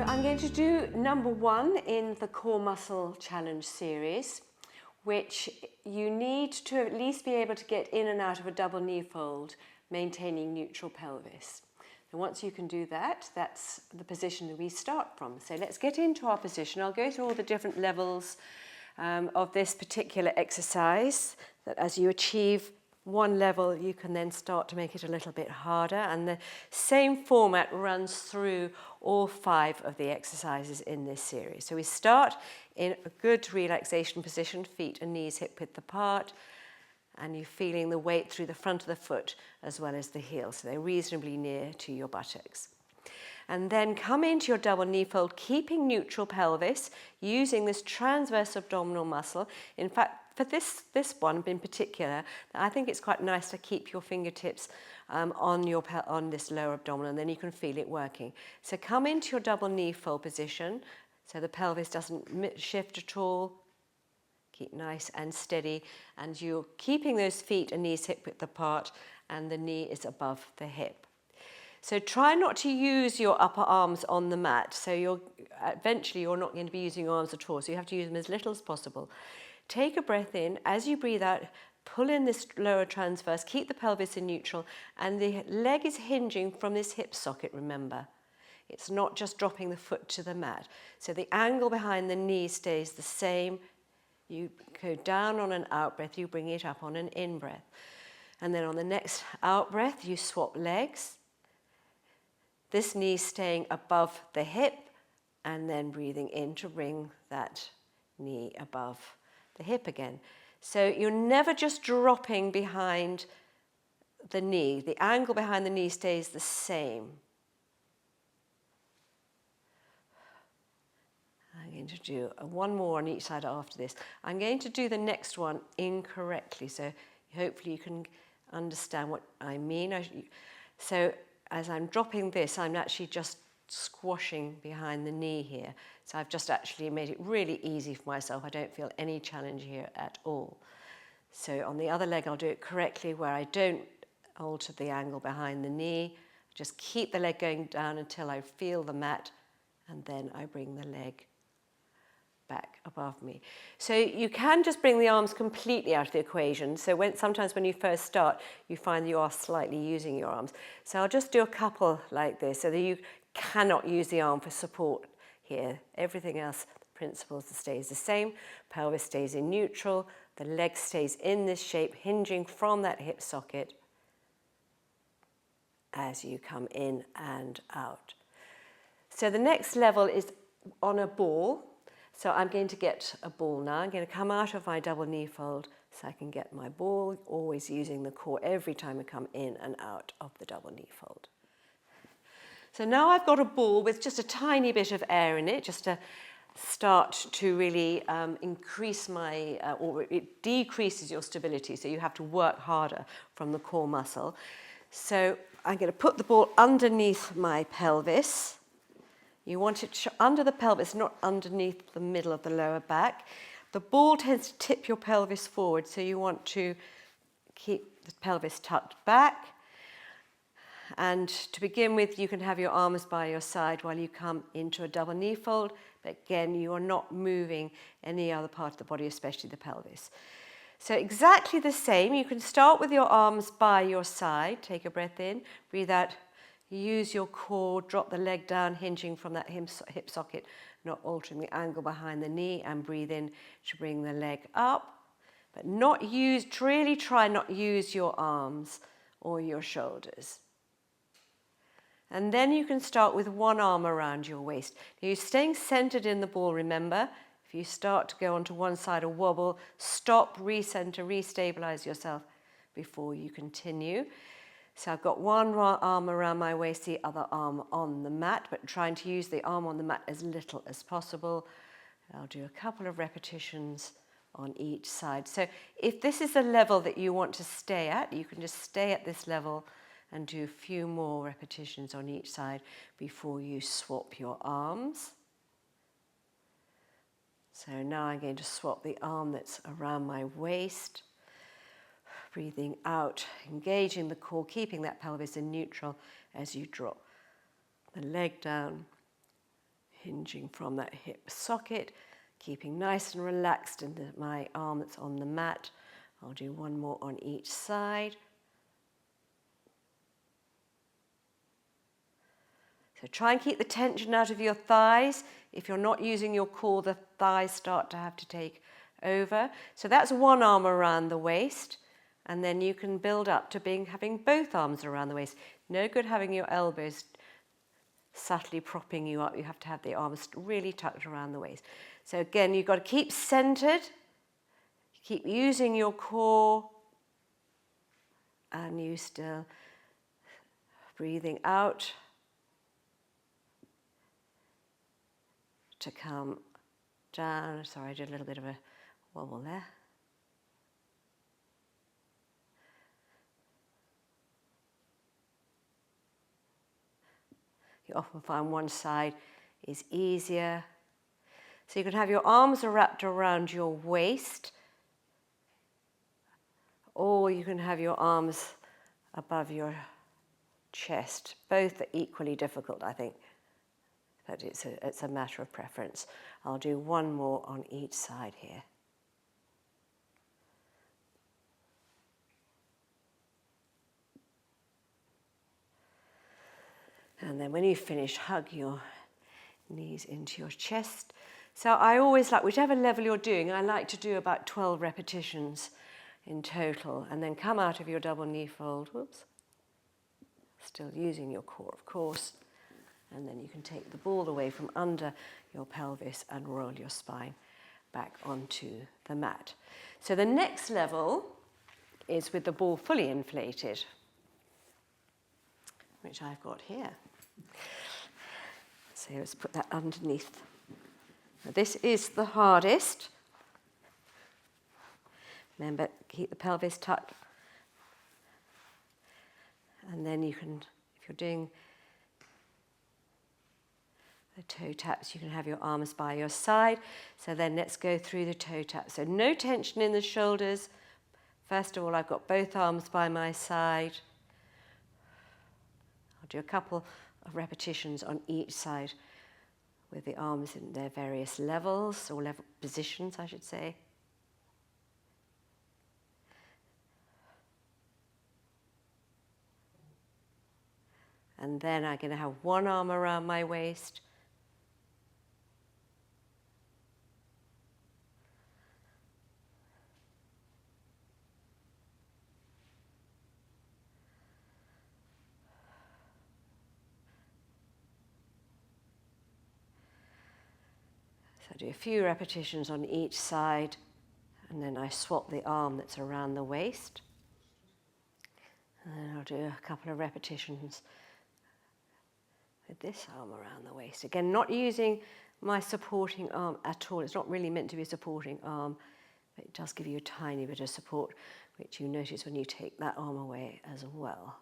I'm going to do number 1 in the core muscle challenge series, which you need to at least be able to get in and out of a double knee fold, maintaining neutral pelvis. And once you can do that, that's the position that we start from. So let's get into our position. I'll go through all the different levels of this particular exercise, that as you achieve one level, you can then start to make it a little bit harder. And the same format runs through all 5 of the exercises in this series. So we start in a good relaxation position, feet and knees hip width apart, and you're feeling the weight through the front of the foot as well as the heel, so they're reasonably near to your buttocks. And then come into your double knee fold, keeping neutral pelvis, using this transverse abdominal muscle. In fact, for this one in particular, I think it's quite nice to keep your fingertips on this lower abdominal, and then you can feel it working. So come into your double knee fold position, so the pelvis doesn't shift at all. Keep nice and steady, and you're keeping those feet and knees hip width apart, and the knee is above the hip. So try not to use your upper arms on the mat. So eventually you're not going to be using your arms at all. So you have to use them as little as possible. Take a breath in. As you breathe out, pull in this lower transverse. Keep the pelvis in neutral. And the leg is hinging from this hip socket, remember. It's not just dropping the foot to the mat. So the angle behind the knee stays the same. You go down on an out breath. You bring it up on an in breath. And then on the next out breath, you swap legs. This knee staying above the hip, and then breathing in to bring that knee above the hip again. So you're never just dropping behind the knee. The angle behind the knee stays the same. I'm going to do one more on each side after this. I'm going to do the next one incorrectly, so hopefully you can understand what I mean. So as I'm dropping this, I'm actually just squashing behind the knee here. So I've just actually made it really easy for myself. I don't feel any challenge here at all. So on the other leg, I'll do it correctly, where I don't alter the angle behind the knee. Just keep the leg going down until I feel the mat, and then I bring the leg back above me. So you can just bring the arms completely out of the equation. So sometimes when you first start, you find you are slightly using your arms. So I'll just do a couple like this, so that you cannot use the arm for support here. Everything else, the principles stays the same. Pelvis stays in neutral. The leg stays in this shape, hinging from that hip socket as you come in and out. So the next level is on a ball. So I'm going to get a ball now. I'm going to come out of my double knee fold so I can get my ball, always using the core every time I come in and out of the double knee fold. So now I've got a ball with just a tiny bit of air in it, just to start to really increase or it decreases your stability, so you have to work harder from the core muscle. So I'm going to put the ball underneath my pelvis. You want it under the pelvis, not underneath the middle of the lower back. The ball tends to tip your pelvis forward, so you want to keep the pelvis tucked back. And to begin with, you can have your arms by your side while you come into a double knee fold. But again, you are not moving any other part of the body, especially the pelvis. So exactly the same. You can start with your arms by your side. Take a breath in, breathe out. Use your core, drop the leg down, hinging from that hip socket, not altering the angle behind the knee, and breathe in to bring the leg up. But really try not use your arms or your shoulders. And then you can start with one arm around your waist. Now you're staying centered in the ball, remember. If you start to go onto one side or wobble, stop, recenter, restabilize yourself before you continue. So I've got one arm around my waist, the other arm on the mat, but trying to use the arm on the mat as little as possible. I'll do a couple of repetitions on each side. So if this is the level that you want to stay at, you can just stay at this level and do a few more repetitions on each side before you swap your arms. So now I'm going to swap the arm that's around my waist. Breathing out, engaging the core, keeping that pelvis in neutral as you drop the leg down, hinging from that hip socket, keeping nice and relaxed in my arm that's on the mat. I'll do one more on each side. So try and keep the tension out of your thighs. If you're not using your core, the thighs start to have to take over. So that's one arm around the waist, and then you can build up to having both arms around the waist. No good having your elbows subtly propping you up. You have to have the arms really tucked around the waist. So again, you've got to keep centered, keep using your core, and you still breathing out to come down. Sorry, I did a little bit of a wobble there. You often find one side is easier. So you can have your arms wrapped around your waist, or you can have your arms above your chest. Both are equally difficult, I think, but it's a matter of preference. I'll do one more on each side here. And then when you finish, hug your knees into your chest. So I always like, whichever level you're doing, I like to do about 12 repetitions in total, and then come out of your double knee fold. Whoops. Still using your core, of course. And then you can take the ball away from under your pelvis and roll your spine back onto the mat. So the next level is with the ball fully inflated, which I've got here. So let's put that underneath. Now this is the hardest. Remember, keep the pelvis tucked. And then you can, if you're doing the toe taps, you can have your arms by your side. So then let's go through the toe taps. So no tension in the shoulders. First of all, I've got both arms by my side. I'll do a couple of repetitions on each side with the arms in their various levels, or level positions, I should say. And then I'm going to have one arm around my waist. So I do a few repetitions on each side, and then I swap the arm that's around the waist. And then I'll do a couple of repetitions with this arm around the waist. Again, not using my supporting arm at all. It's not really meant to be a supporting arm, but it does give you a tiny bit of support, which you notice when you take that arm away as well.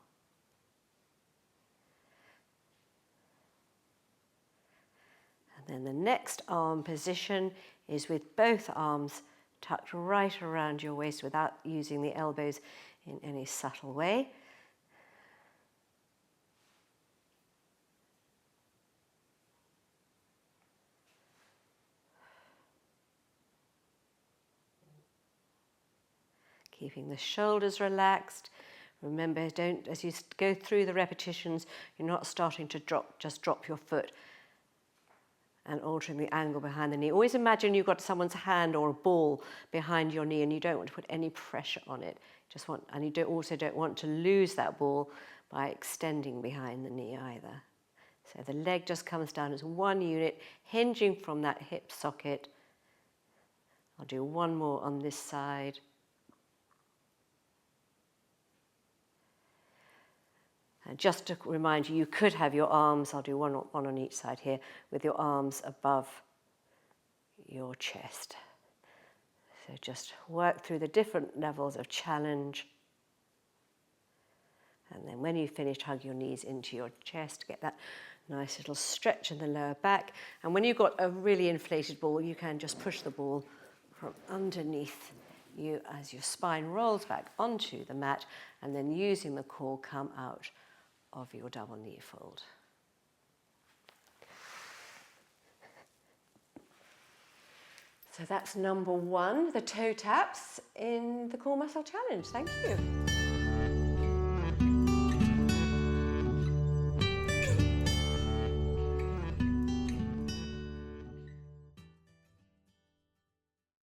And then the next arm position is with both arms tucked right around your waist without using the elbows in any subtle way. Keeping the shoulders relaxed. Remember, don't, as you go through the repetitions, you're not starting to just drop your foot and altering the angle behind the knee. Always imagine you've got someone's hand or a ball behind your knee, and you don't want to put any pressure on it. And you also don't want to lose that ball by extending behind the knee either. So the leg just comes down as one unit, hinging from that hip socket. I'll do one more on this side. And just to remind you, you could have your arms, I'll do one on each side here, with your arms above your chest. So just work through the different levels of challenge. And then when you finish, hug your knees into your chest, get that nice little stretch in the lower back. And when you've got a really inflated ball, you can just push the ball from underneath you as your spine rolls back onto the mat, and then using the core, come out of your double knee fold. So that's number one, the toe taps in the core muscle challenge. Thank you.